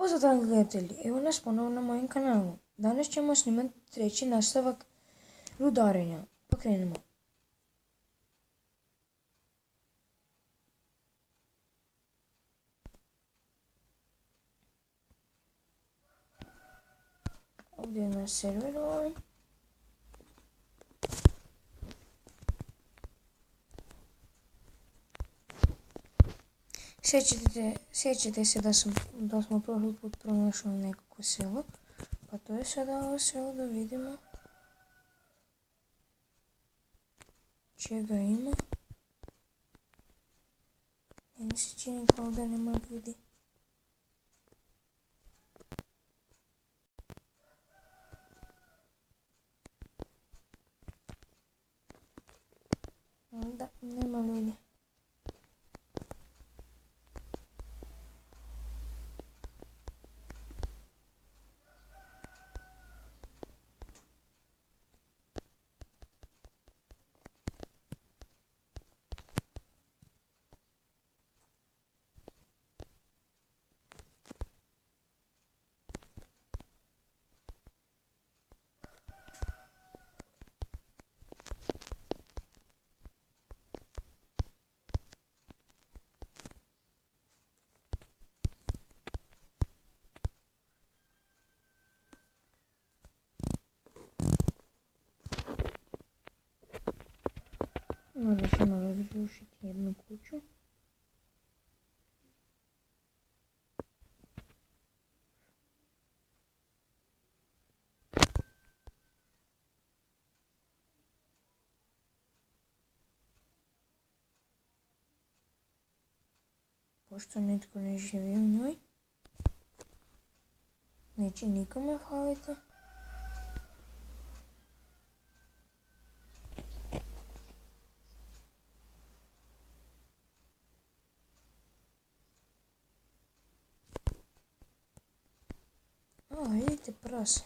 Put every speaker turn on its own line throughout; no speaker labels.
Pozdrav gledatelji, evo nas ponovo na mojem kanalu. Danas ćemo snimati treći nastavak rudarenja. Pa krenemo. Ovdje je na serveru. Sjećate se da smo prošli put pronašli nekako selo. Pa to je sada ovo selo, da vidimo čega ima. Meni se čini kao da nema ljudi. Da, nema ljudi. Onda ćemo razrušiti jednu kuću. Pošto nitko ne živi u njoj, neće nikome faliti. Vidite prase.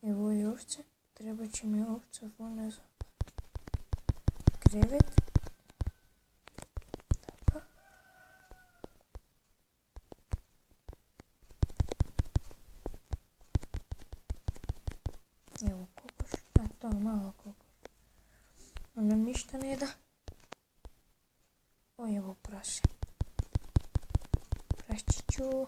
Evo i ovce. Treba će mi ovca vona za krevet. Tako. Evo kokoš. To je malo kokoš. Ona ništa ne da. Evo prase. Praščiću.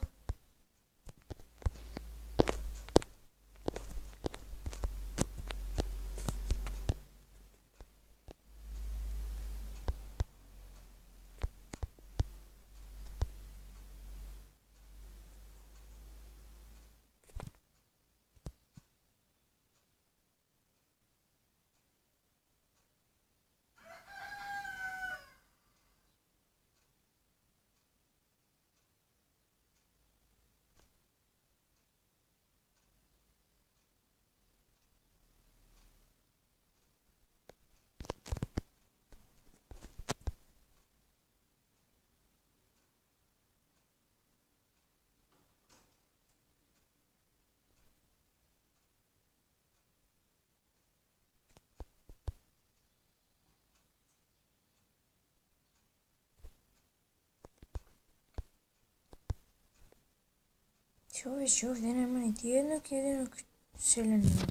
Čovječe, ovdje nema niti jednog jedinog seljanina.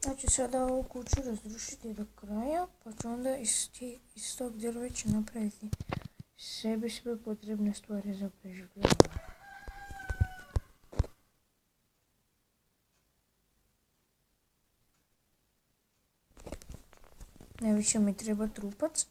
Ja ću sada ovu kuću razrušiti do kraja, pa ću onda iz tog drveća napraviti sebi sve potrebne stvari za preživljavanje. Najviše mi treba trupac.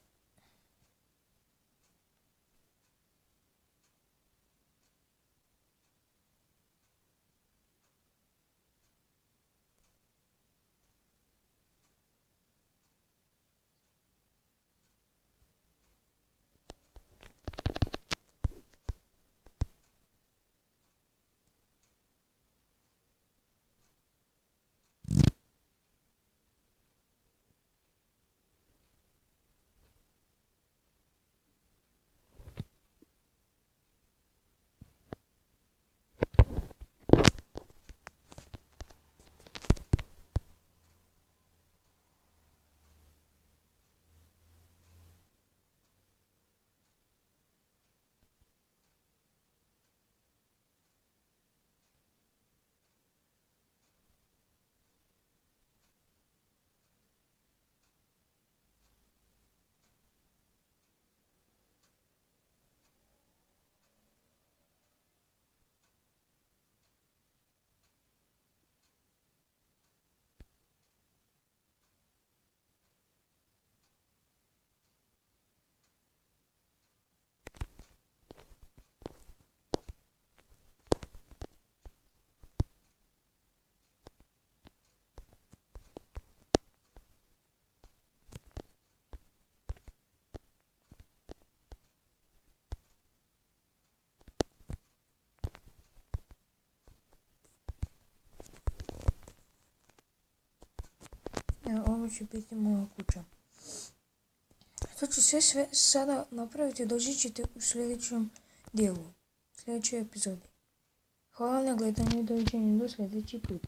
tamo će biti moja kuća. To ću sve sada napraviti, doći ćete u sljedećem dijelu, sljedećoj epizodi. Hvala na gledanju i doviđenja do sljedeći put.